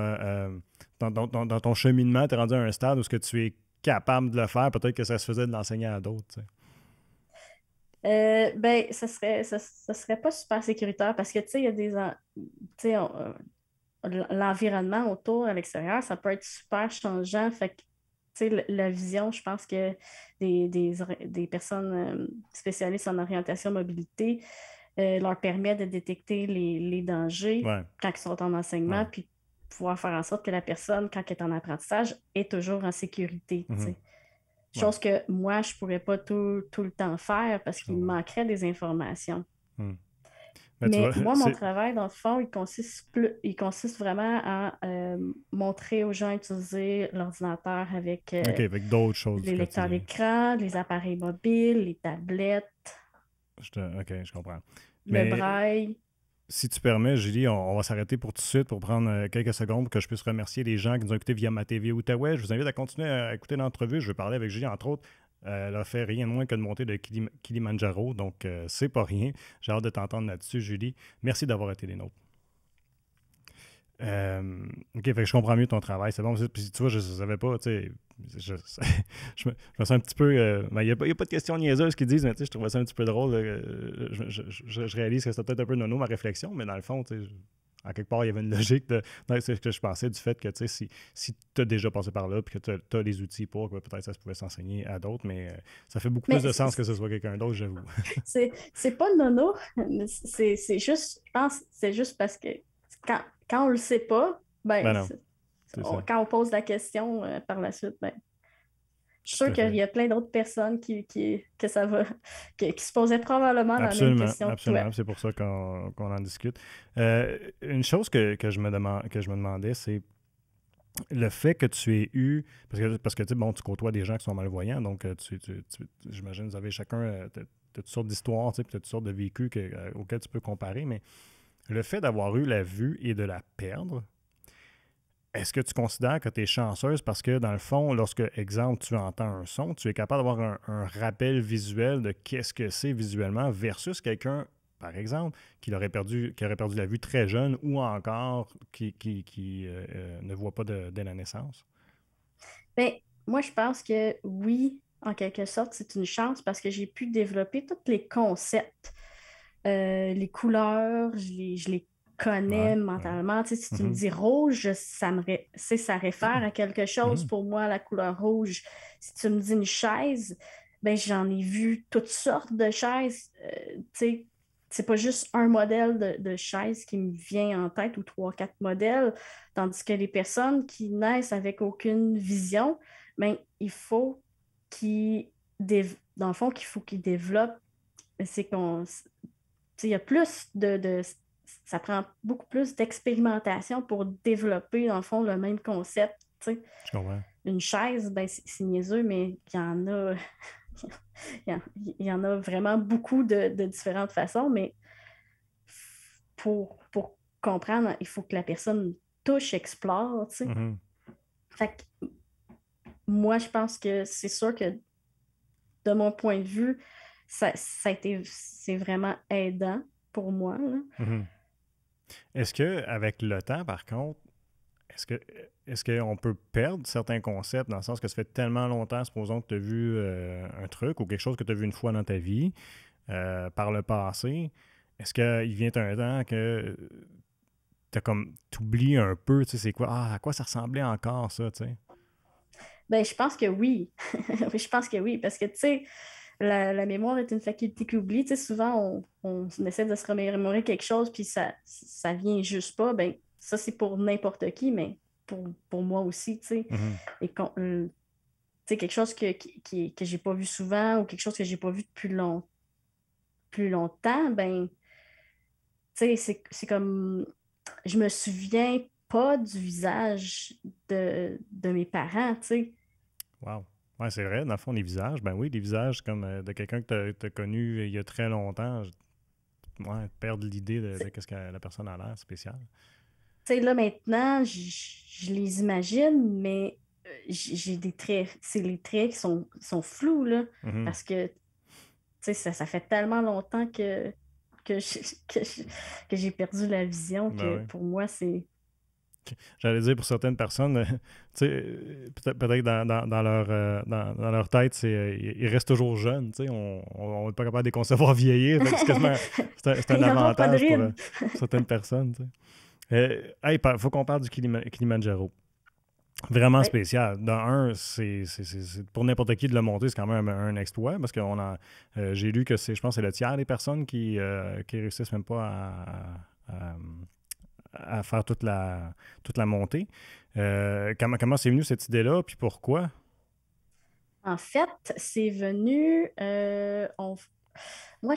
dans ton cheminement, tu es rendu à un stade où ce que tu es capable de le faire, peut-être que ça se faisait de l'enseigner à d'autres, tu sais. Ben, ça serait pas super sécuritaire parce que, tu sais, il y a tu sais, l'environnement autour à l'extérieur, ça peut être super changeant. Fait que, tu sais, la vision, je pense que des personnes spécialistes en orientation mobilité leur permet de détecter les dangers Ouais, quand ils sont en enseignement, ouais. puis pouvoir faire en sorte que la personne, quand elle est en apprentissage, est toujours en sécurité, tu Mhm. sais. Ouais, Chose que moi, je ne pourrais pas tout le temps faire parce je qu'il me comprends. manquerait des informations. Hmm. Mais tu vois, Mais moi, mon c'est. travail, dans le fond, il consiste vraiment à montrer aux gens à utiliser l'ordinateur avec OK, avec d'autres choses du les lecteurs quotidien. d'écran, les appareils mobiles, les tablettes, OK, je comprends. le Mais braille. si tu permets, Julie, on va s'arrêter pour tout de suite pour prendre quelques secondes pour que je puisse remercier les gens qui nous ont écoutés via ma TV Outaouais. Je vous invite à continuer à écouter l'entrevue. Je vais parler avec Julie, entre autres. Elle a fait rien de moins que de monter de Kilimanjaro, donc c'est pas rien. J'ai hâte de t'entendre là-dessus, Julie. Merci d'avoir été des nôtres. OK, fait que je comprends mieux ton travail. C'est bon. Puis tu vois, je ne savais pas, tu sais, je, je me sens un petit peu. Il n'y a, a pas de questions niaiseuses qui disent, mais tu sais, je trouvais ça un petit peu drôle. Je réalise que c'était peut-être un peu nono ma réflexion, mais dans le fond, tu sais, en quelque part, il y avait une logique dans ce que je pensais du fait que, tu sais, si tu as déjà passé par là, puis que tu as les outils pour, que peut-être ça se pouvait s'enseigner à d'autres, mais ça fait beaucoup plus Mais de sens que ce soit quelqu'un d'autre, j'avoue. c'est pas nono, c'est juste, je pense, c'est juste parce que quand on le sait pas, Ben ben, non, c'est ça. quand on pose la question par la suite, ben, je suis Tout sûre à qu'il fait. y a plein d'autres personnes que ça va, qui se posaient probablement la même Absolument, question que toi. absolument. C'est pour ça qu'on en discute. Une chose que je me demandais, c'est le fait que tu aies eu, parce que tu sais, bon, tu côtoies des gens qui sont malvoyants, donc j'imagine que vous avez chacun t'as toutes sortes d'histoires, tu sais, puis t'as toutes sortes de vécus auxquels tu peux comparer, mais le fait d'avoir eu la vue et de la perdre, est-ce que tu considères que tu es chanceuse parce que, dans le fond, lorsque, exemple, tu entends un son, tu es capable d'avoir un rappel visuel de qu'est-ce que c'est visuellement versus quelqu'un, par exemple, qui aurait perdu la vue très jeune ou encore qui ne voit pas dès la naissance? Ben, moi, je pense que oui, en quelque sorte, c'est une chance parce que j'ai pu développer tous les concepts, les couleurs, je les Ouais, connais ouais. mentalement. Tu sais, si tu me Mhm, dis rouge, ça réfère à quelque chose mhm, pour moi, la couleur rouge. Si tu me dis une chaise, ben, j'en ai vu toutes sortes de chaises. Tu sais, c'est pas juste un modèle de chaise qui me vient en tête ou trois, quatre modèles, tandis que les personnes qui naissent avec aucune vision, ben, il faut dans le fond, qu'il faut qu'ils développent, c'est qu'on, tu sais, il y a ça prend beaucoup plus d'expérimentation pour développer, dans le fond, le même concept. Tu sais. je comprends. Une chaise, ben, c'est niaiseux, mais il y en a, il y en a vraiment beaucoup de différentes façons, mais pour comprendre, il faut que la personne touche, explore, tu sais. Mhm. Fait que moi, je pense que c'est sûr que de mon point de vue, c'est vraiment aidant pour moi, là. Mhm. Est-ce que avec le temps, par contre, est-ce que est-ce qu'on peut perdre certains concepts dans le sens que ça fait tellement longtemps, supposons que tu as vu un truc ou quelque chose que tu as vu une fois dans ta vie par le passé, est-ce qu'il vient un temps que t'oublies un peu, tu sais, c'est quoi, à quoi ça ressemblait encore ça, tu sais? Ben, je pense que oui. Je pense que oui, parce que, tu sais, la mémoire est une faculté qui oublie. Tu sais, souvent, on essaie de se remémorer quelque chose, puis ça vient juste pas. Ben, ça, c'est pour n'importe qui, mais pour moi aussi, tu sais. Mhm. Et tu sais, quelque chose que j'ai pas vu souvent ou quelque chose que j'ai pas vu depuis plus longtemps, ben, tu sais, c'est comme, je me souviens pas du visage de mes parents, tu sais. Wow. Ouais, c'est vrai, dans le fond, des visages, ben oui, des visages comme de quelqu'un que tu as connu il y a très longtemps, ouais, perdre l'idée de qu'est-ce que la personne a l'air spécial. Tu sais, là, maintenant, je les imagine, mais j'ai des traits. C'est les traits qui sont flous, là, Mhm. parce que, tu sais, ça fait tellement longtemps que je- que je- que j'ai perdu la vision Ben que oui. pour moi, c'est... J'allais dire pour certaines personnes, tu sais, peut-être dans leur tête, ils restent toujours jeunes, tu sais, on n'est pas capable de les concevoir vieillir, fait que c'est un Il n'y aura pas de avantage rides. pour certaines personnes, tu sais. Hey, faut qu'on parle du Kilimanjaro. Vraiment Oui, spécial. Dans un, pour n'importe qui de le monter, c'est quand même un exploit parce que j'ai lu que je pense, c'est le tiers des personnes qui réussissent même pas à faire toute la montée. Comment c'est venu cette idée-là, puis pourquoi? en fait, c'est venu... Moi,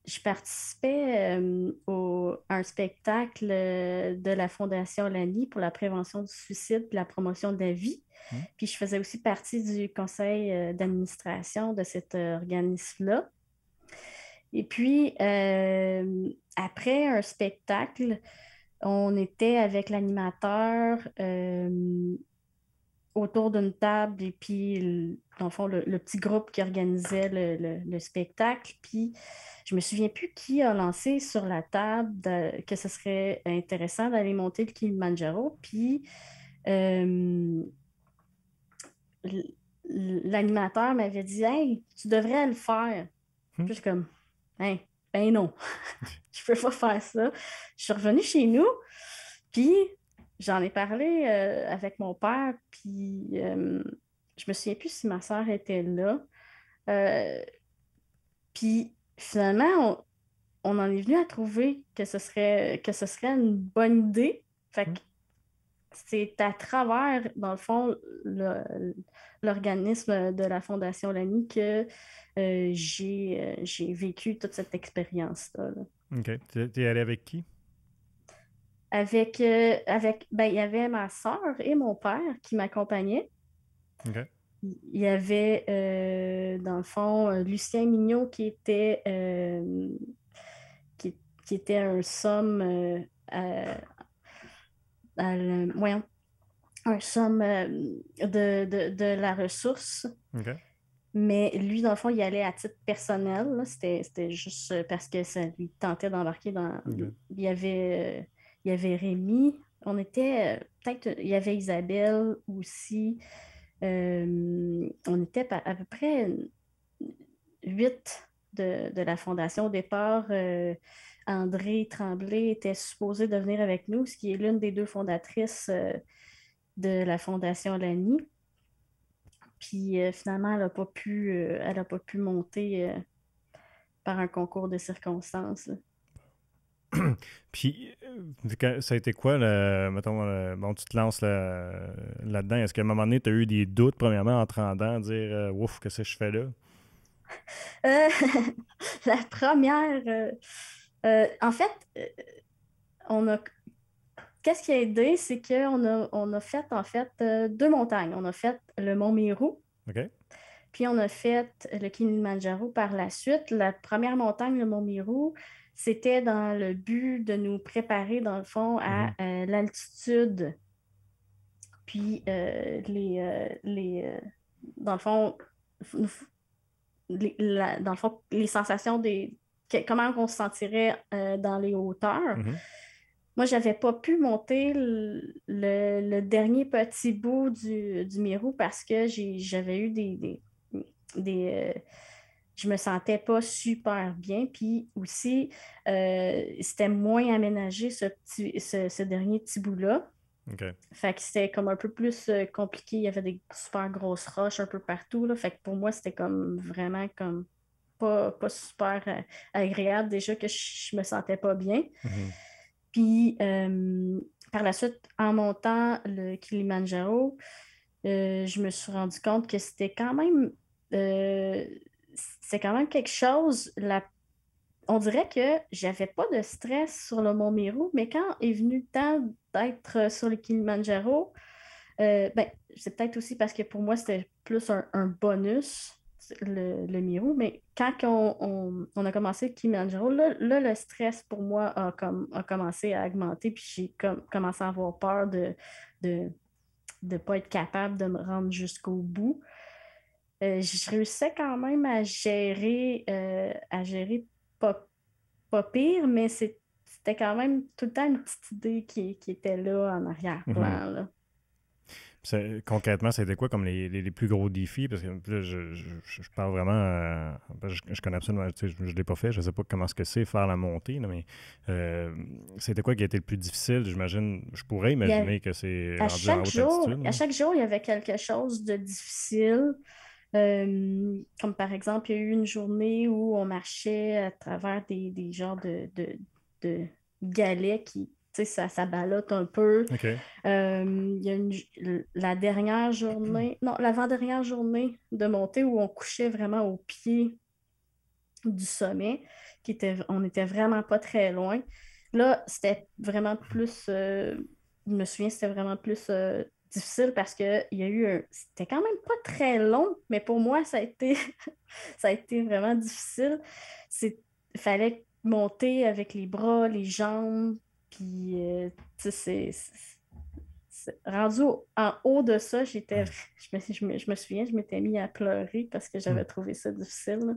je participais à un spectacle de la Fondation Lani pour la prévention du suicide et la promotion de la vie. Hmm? Puis je faisais aussi partie du conseil d'administration de cet organisme-là. Et puis, après un spectacle, on était avec l'animateur autour d'une table et puis, dans le fond, le petit groupe qui organisait le spectacle. Puis, je me souviens plus qui a lancé sur la table que ce serait intéressant d'aller monter le Kilimanjaro. Puis, euh, l'animateur m'avait dit, hey, tu devrais le faire. Hmm? Puis, je suis comme, hey, ben non, je peux pas faire ça. Je suis revenue chez nous, puis j'en ai parlé avec mon père, puis je me souviens plus si ma soeur était là. Euh, puis finalement, on en est venu à trouver que ce serait une bonne idée. Fait Hmm? que c'est à travers, dans le fond, l'organisme de la Fondation Lamy que j'ai vécu toute cette expérience-là, là. OK. T'es allé avec qui? Ben, il y avait ma soeur et mon père qui m'accompagnaient. OK. Il y avait, dans le fond, Lucien Mignot qui était un somme voyons, un somme de la ressource. OK. Mais lui, dans le fond, il allait à titre personnel, là. C'était juste parce que ça lui tentait d'embarquer dans. OK. Il y avait Rémi. On était peut-être. Il y avait Isabelle aussi. On était à peu près 8 de la fondation. Au départ, André Tremblay était supposé de venir avec nous, ce qui est l'une des deux fondatrices de la fondation Lani. Puis finalement, elle a pas pu monter par un concours de circonstances, là. Puis, vu que ça a été quoi, mettons, bon, tu te lances là-dedans, est-ce qu'à un moment donné, tu as eu des doutes, premièrement, en te rendant, dire ouf, qu'est-ce que je fais là? Euh, la première, en fait, on a, qu'est-ce qui a aidé, c'est on a fait en fait deux montagnes. On a fait le Mont Meru, OK? puis on a fait le Kilimanjaro par la suite. La première montagne, le Mont Meru, c'était dans le but de nous préparer, dans le fond, à l'altitude. Puis, dans le fond, dans le fond, les sensations comment on se sentirait dans les hauteurs. Moi, je n'avais pas pu monter le dernier petit bout du Mirou parce que j'avais eu je me sentais pas super bien. Puis aussi, c'était moins aménagé ce dernier petit bout-là. OK. Fait que c'était comme un peu plus compliqué. Il y avait des super grosses roches un peu partout, là. Fait que pour moi, c'était comme vraiment comme pas super agréable. Déjà que je me sentais pas bien. Puis par la suite, en montant le Kilimandjaro, je me suis rendu compte que c'est quand même quelque chose. On dirait que j'avais pas de stress sur le Mont Meru, mais quand est venu le temps d'être sur le Kilimandjaro, ben, c'est peut-être aussi parce que pour moi, c'était plus un bonus, le Meru, mais quand on a commencé le Kilimanjaro, là, le stress pour moi a commencé à augmenter, puis j'ai commencé à avoir peur de ne pas être capable de me rendre jusqu'au bout. Je réussissais quand même à gérer pas, pas pire, mais c'était quand même tout le temps une petite idée qui était là en arrière-plan, là. Concrètement, c'était quoi comme les plus gros défis? Parce que là, je parle vraiment... je connais absolument... Je ne l'ai pas fait, je ne sais pas comment c'est faire la montée, là, mais c'était quoi qui a été le plus difficile? J'imagine, je pourrais imaginer que c'est rendu en haute altitude. À chaque jour, il y avait quelque chose de difficile. Comme par exemple, il y a eu une journée où on marchait à travers des genres de galets qui, tu sais, ça ballotte un peu. OK. Il y a la dernière journée, non, l'avant-dernière journée de montée où on couchait vraiment au pied du sommet, on était vraiment pas très loin. Là, c'était vraiment plus, je me souviens, c'était vraiment plus difficile parce que c'était quand même pas très long, mais pour moi, ça a été, ça a été vraiment difficile. Il fallait monter avec les bras, les jambes, puis, tu sais, rendu en haut de ça, je me souviens, je m'étais mis à pleurer parce que j'avais trouvé ça difficile, là.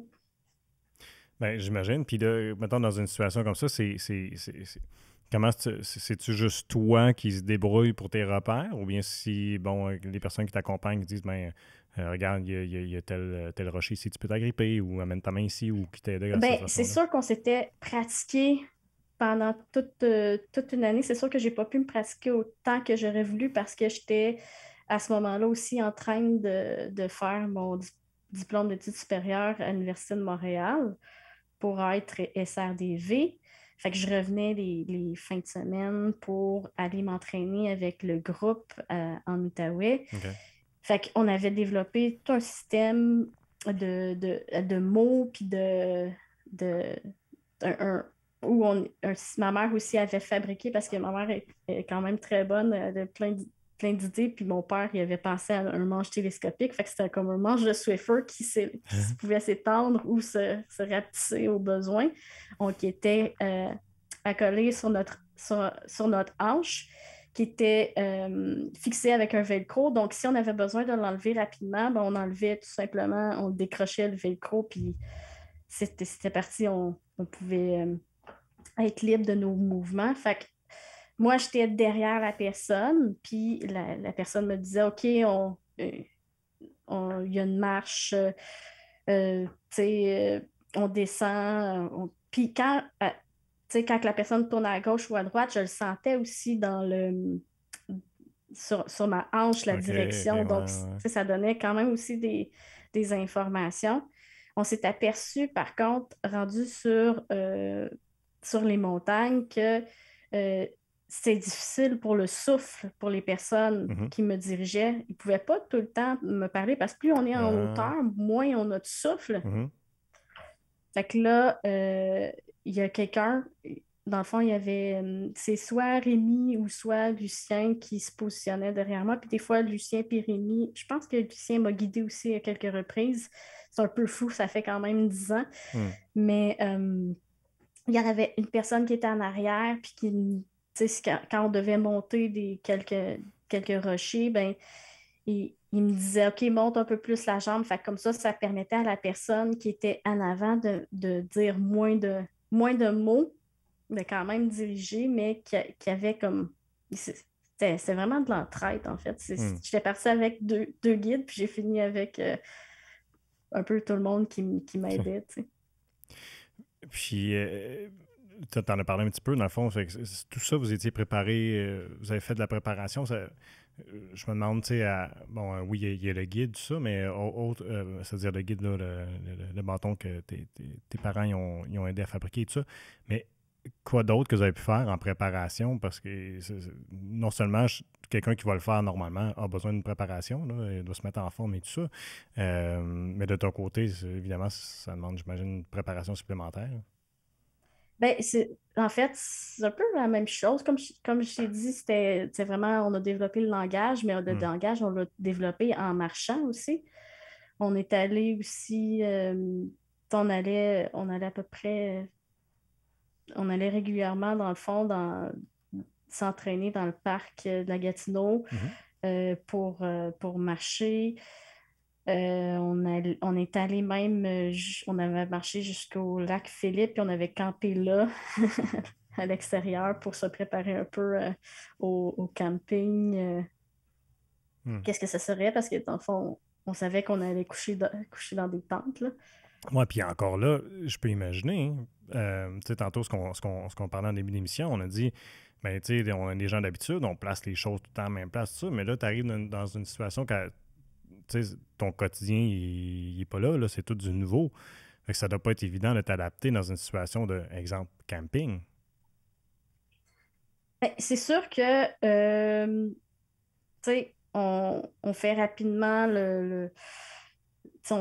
Ben, j'imagine. Puis là, mettons, dans une situation comme ça, comment c'est-tu juste toi qui se débrouille pour tes repères? Ou bien si, bon, les personnes qui t'accompagnent disent, ben, regarde, il y a tel rocher ici, tu peux t'agripper, ou amène ta main ici, ou qui t'aide à cette Ben, c'est façon-là. sûr qu'on s'était pratiqué pendant toute une année. C'est sûr que j'ai pas pu me pratiquer autant que j'aurais voulu parce que j'étais à ce moment-là aussi en train de faire mon diplôme d'études supérieures à l'Université de Montréal pour être SRDV. Fait que je revenais les fins de semaine pour aller m'entraîner avec le groupe en Outaouais. OK. Fait qu'on avait développé tout un système de mots, puis de où ma mère aussi avait fabriqué, parce que ma mère est quand même très bonne, elle a plein d'idées, puis mon père, il avait pensé à un manche télescopique, fait que c'était comme un manche de Swiffer qui pouvait s'étendre ou se rapetisser au besoin, qui était accolé sur notre hanche, qui était fixé avec un velcro. Donc, si on avait besoin de l'enlever rapidement, ben, on enlevait tout simplement, on décrochait le velcro, puis c'était parti, on pouvait être libre de nos mouvements. Fait que moi, j'étais derrière la personne, puis la personne me disait, OK, il y a une marche, tu sais, on descend. Puis quand la personne tourne à gauche ou à droite, je le sentais aussi sur ma hanche, la OK, direction. OK, Donc, ouais. ça donnait quand même aussi des informations. On s'est aperçu, par contre, rendu sur les montagnes, que c'était difficile pour le souffle, pour les personnes qui me dirigeaient. Ils ne pouvaient pas tout le temps me parler parce que plus on est en hauteur, moins on a de souffle. Fait que là, il y a quelqu'un, dans le fond, il y avait, c'est soit Rémi ou soit Lucien qui se positionnait derrière moi. Puis des fois, Lucien puis Rémi, je pense que Lucien m'a guidé aussi à quelques reprises. C'est un peu fou, ça fait quand même 10 ans. Mais il y en avait une personne qui était en arrière, puis tu sais, quand on devait monter quelques rochers, ben, il me disait, OK, monte un peu plus la jambe. Fait que comme ça permettait à la personne qui était en avant de dire moins de mots, de quand même diriger, mais qui avait comme... C'était vraiment de l'entraide, en fait. Hmm. J'étais partie avec deux guides, puis j'ai fini avec un peu tout le monde qui m'aidait, tu sais. Puis, tu en as parlé un petit peu, dans le fond, fait que tout ça, vous étiez préparé, vous avez fait de la préparation. Je me demande, tu sais, bon, oui, il y a le guide, tout ça, mais autre, c'est-à-dire le guide, là, le bâton que tes parents ils ont aidé à fabriquer, tout ça. Mais quoi d'autre que vous avez pu faire en préparation? Parce que non seulement quelqu'un qui va le faire normalement a besoin d'une préparation, là, il doit se mettre en forme et tout ça, mais de ton côté, évidemment, ça demande, j'imagine, une préparation supplémentaire. Ben, en fait, c'est un peu la même chose. Comme je t'ai dit, c'est vraiment, on a développé le langage, mais le Hmm. langage, on l'a développé en marchant aussi. On est allé aussi, on allait à peu près, on allait régulièrement, dans le fond, s'entraîner dans le parc de la Gatineau Mhm. pour marcher. On est allé même, on avait marché jusqu'au lac Philippe, puis on avait campé là, à l'extérieur, pour se préparer un peu au camping. Hmm. Qu'est-ce que ça serait? Parce que dans le fond, on savait qu'on allait coucher dans des tentes, là. Ouais, puis encore là, je peux imaginer, hein, tu sais, tantôt, ce qu'on parlait en début d'émission, on a dit, ben, tu sais, on a des gens d'habitude, on place les choses tout le temps à la même place, tout ça, mais là, tu arrives dans une situation que, tu sais, ton quotidien, il n'est pas là, là, c'est tout du nouveau. Fait que ça doit pas être évident de t'adapter dans une situation de, exemple, camping. Ben, c'est sûr que, tu sais, on fait rapidement tu sais,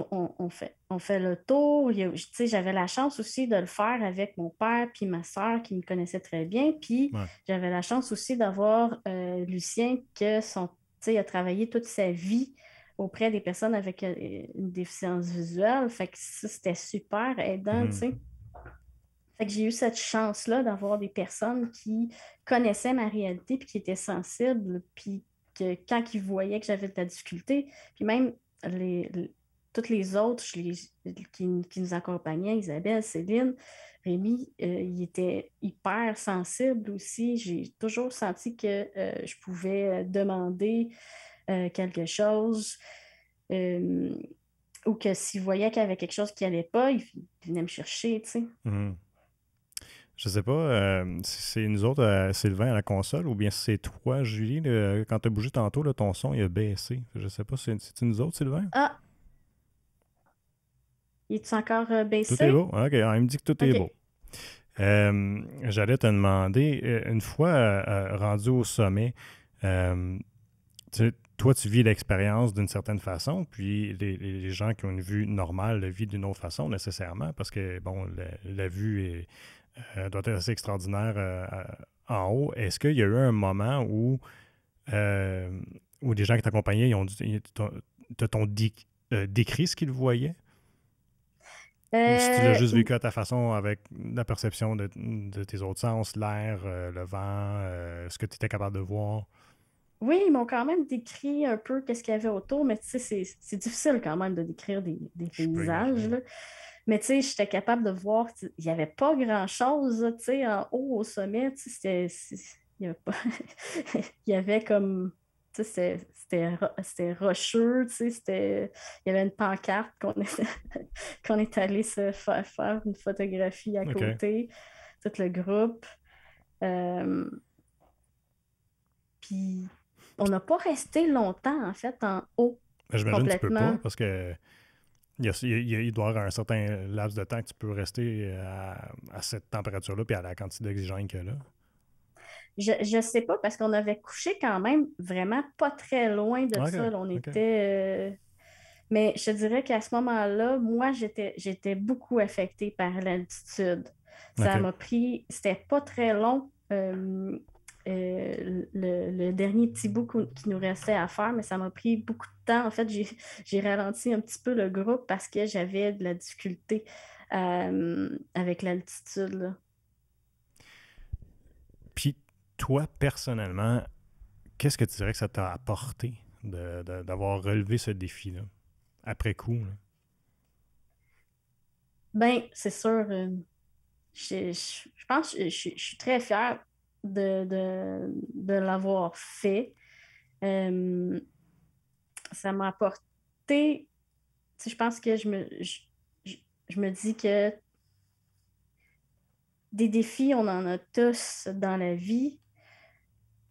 on fait le tour. Tu sais, j'avais la chance aussi de le faire avec mon père puis ma soeur qui me connaissaient très bien. Puis Ouais. j'avais la chance aussi d'avoir Lucien tu sais, il a travaillé toute sa vie auprès des personnes avec une déficience visuelle. Fait que ça, c'était super aidant, tu Mhm. sais. Fait que j'ai eu cette chance-là d'avoir des personnes qui connaissaient ma réalité puis qui étaient sensibles, puis que quand ils voyaient que j'avais de la difficulté, puis même toutes les autres qui nous accompagnaient, Isabelle, Céline, Rémi, ils étaient hyper sensibles aussi. J'ai toujours senti que je pouvais demander quelque chose. euh, ou que s'ils voyaient qu'il y avait quelque chose qui n'allait pas, ils venaient me chercher, tu sais. Mhm. Je sais pas si c'est nous autres, Sylvain, à la console, ou bien si c'est toi, Julie, quand tu as bougé tantôt, là, ton son il a baissé. Je sais pas si c'est nous autres, Sylvain? Ah, il est encore Tout est baissé? beau. OK, ah, il me dit que tout est beau. OK. J'allais te demander, une fois rendu au sommet, euh, toi, tu vis l'expérience d'une certaine façon, puis les gens qui ont une vue normale le vivent d'une autre façon, nécessairement, parce que, bon, la vue doit être assez extraordinaire en haut. Est-ce qu'il y a eu un moment euh, où des gens qui t'accompagnaient, t'ont décrit ce qu'ils voyaient? Ou si tu l'as Euh, juste vécu à ta façon avec la perception de tes autres sens, l'air, le vent, ce que tu étais capable de voir. oui, ils m'ont quand même décrit un peu qu'est-ce qu'il y avait autour, mais tu sais, c'est difficile quand même de décrire des Je peux paysages, imaginer. là. Mais tu sais, j'étais capable de voir, il n'y avait pas grand-chose, là, tu sais, en haut au sommet, tu sais, il y avait pas... il y avait comme, tu sais, c'était rocheux, tu sais, il y avait une pancarte qu'on est allé se faire une photographie à OK. côté, tout le groupe. Euh, Puis on n'a pas resté longtemps, en fait, en haut, Ben, j'imagine que tu peux pas complètement. parce que il doit y avoir un certain laps de temps que tu peux rester à cette température-là puis à la quantité d'oxygène qu'il y a là. Je sais pas, parce qu'on avait couché quand même vraiment pas très loin de OK. ça, là. On OK. était. Mais je te dirais qu'à ce moment-là, moi, j'étais beaucoup affectée par l'altitude. Ça OK. m'a pris, c'était pas très long, le dernier petit bout qui nous restait à faire, mais ça m'a pris beaucoup de temps. En fait, j'ai ralenti un petit peu le groupe parce que j'avais de la difficulté avec l'altitude, là. Puis toi, personnellement, qu'est-ce que tu dirais que ça t'a apporté d'avoir relevé ce défi-là, après coup? Là? Ben, c'est sûr, je pense que je suis très fière de l'avoir fait. Euh, Ça m'a apporté, tu sais, je pense que je- je me dis que des défis, on en a tous dans la vie,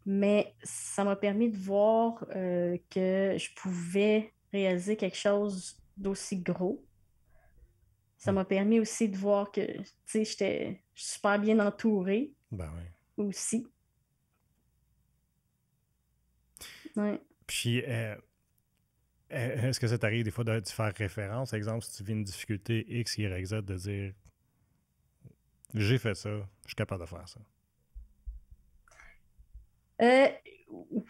mais ça m'a permis de voir que je pouvais réaliser quelque chose d'aussi gros. Ça Hmm. m'a permis aussi de voir que, tu sais, j'étais super bien entourée Ben oui. aussi. Ouais. Puis, est-ce que ça t'arrive des fois de faire référence, exemple, si tu vis une difficulté X, Y, Z, de dire j'ai fait ça, je suis capable de faire ça. Euh,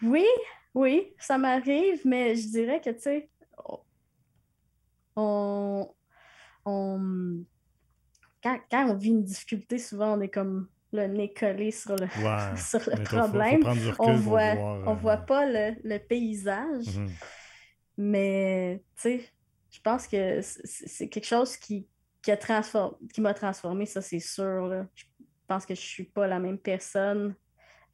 oui, oui, ça m'arrive, mais je dirais que, tu sais, on, on, quand on vit une difficulté, souvent on est comme le nez collé sur Ouais, sur le mais faut problème. prendre du recul pour voir. On voit pas le paysage, Mhm. mais tu sais, je pense que c'est quelque chose qui m'a transformé, ça c'est sûr, là. Je pense que je suis pas la même personne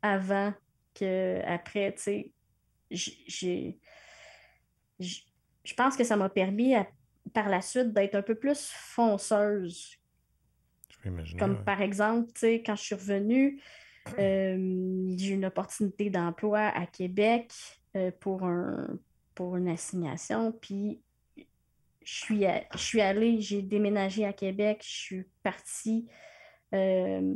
avant que après, tu sais. J'ai, j'- je pense que ça m'a permis par la suite d'être un peu plus fonceuse. Je peux imaginer, Comme ouais. par exemple, tu sais, quand je suis revenue, j'ai eu une opportunité d'emploi à Québec pour une assignation. Puis je suis allée, j'ai déménagé à Québec, je suis partie. euh,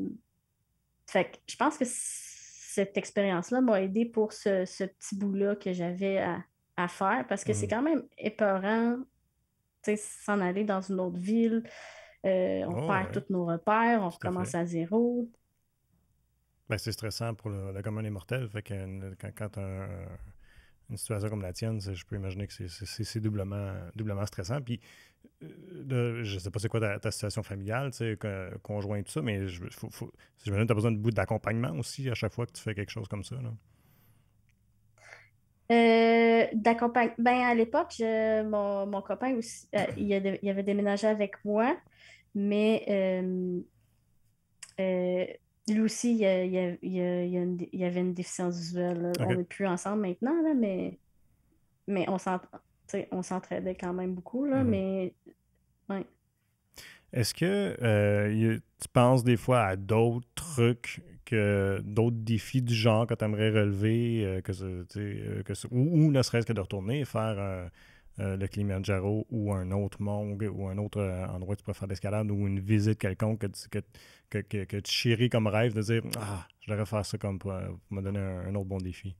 Fait que je pense que cette expérience-là m'a aidé pour ce petit bout-là que j'avais à faire parce que c'est Mhm. quand même épeurant, tu sais, s'en aller dans une autre ville. On Oh, perd ouais, tous nos repères, on tout à recommence fait. à zéro. Ben, c'est stressant pour le commun des mortels. Fait que quand tu as une situation comme la tienne, je peux imaginer que c'est doublement stressant. Puis, je sais pas c'est quoi ta situation familiale, tu sais, conjoint, tout ça, mais j'imagine que tu as besoin de bout d'accompagnement aussi à chaque fois que tu fais quelque chose comme ça. Là. Ben, à l'époque, mon copain aussi, il avait déménagé avec moi, mais euh, lui aussi, il avait une déficience visuelle, là. On OK. n'est plus ensemble maintenant, là, mais tu sais, on s'entraidait quand même beaucoup, là, Mhm. mais ouais. Est-ce que tu penses des fois à d'autres trucs, d'autres défis du genre que tu aimerais relever, ou ne serait-ce que de retourner faire le Kilimanjaro ou un autre mont ou un autre endroit où tu peux faire l'escalade ou une visite quelconque que tu chéris comme rêve de dire ah, je devrais faire ça comme pour me donner un autre bon défi.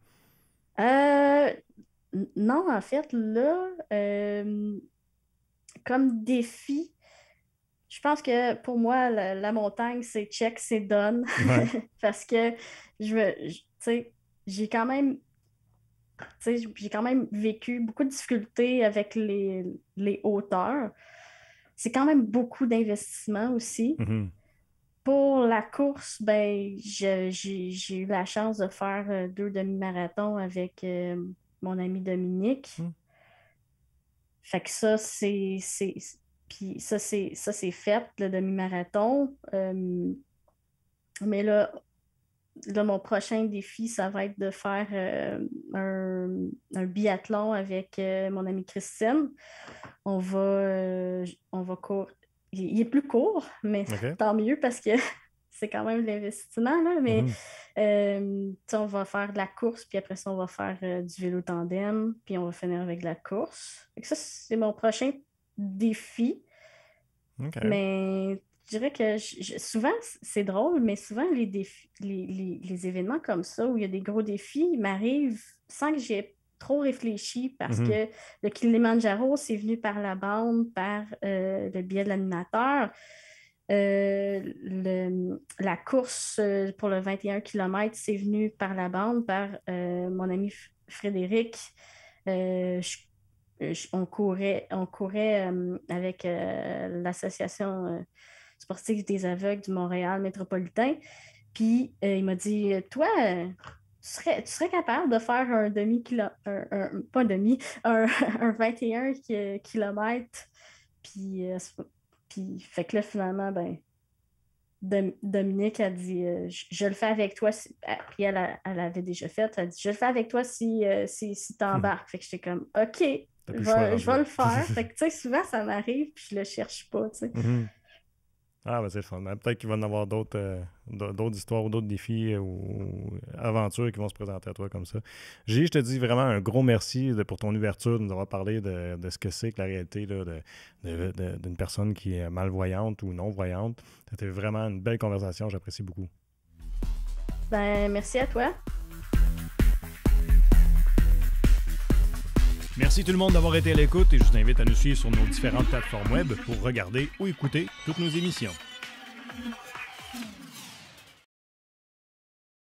Euh, non, en fait, là, comme défi, je pense que pour moi, la montagne, c'est check, c'est done. Ouais. Parce que tu sais, j'ai quand même, tu sais, j'ai quand même vécu beaucoup de difficultés avec les hauteurs. C'est quand même beaucoup d'investissement aussi. Mhm. Pour la course, ben, j'ai eu la chance de faire 2 demi-marathons avec mon ami Dominique. Mhm. Fait que puis ça, c'est fait, le demi-marathon. Mais là, mon prochain défi, ça va être de faire un biathlon avec mon amie Christine. On va courir. Il est plus court, mais OK. tant mieux parce que c'est quand même de l'investissement, là. Mais Mhm. tu sais, on va faire de la course, puis après ça, on va faire du vélo tandem, puis on va finir avec de la course. Fait que ça, c'est mon prochain défi. OK. Mais je dirais que souvent, c'est drôle, mais souvent, les défis, les événements comme ça, où il y a des gros défis, ils m'arrivent sans que j'ai trop réfléchi parce Mhm. que le Kilimanjaro, c'est venu par la bande, par le biais de l'animateur. La course pour le 21 km, c'est venu par la bande, par mon ami Frédéric. Euh, je on courait avec l'Association sportive des aveugles du Montréal métropolitain. Puis il m'a dit, toi, tu serais capable de faire un demi-kilomètre, pas un demi, un 21 km. Puis, puis, fait que là, finalement, ben, Dominique a dit, je le fais avec toi. Puis elle avait déjà fait. Elle a dit, je le fais avec toi si t'embarques. Fait que j'étais comme, OK, je vais le faire. Fait que, tu sais, souvent, ça m'arrive, puis je le cherche pas, tu sais. Ah, ben c'est le fun. Peut-être qu'il va y en avoir d'autres histoires ou d'autres défis ou aventures qui vont se présenter à toi comme ça. Je te dis vraiment un gros merci pour ton ouverture, de nous avoir parlé de ce que c'est que la réalité là, d'une personne qui est malvoyante ou non-voyante. C'était vraiment une belle conversation, j'apprécie beaucoup. Ben, merci à toi. Merci tout le monde d'avoir été à l'écoute et je vous invite à nous suivre sur nos différentes plateformes web pour regarder ou écouter toutes nos émissions.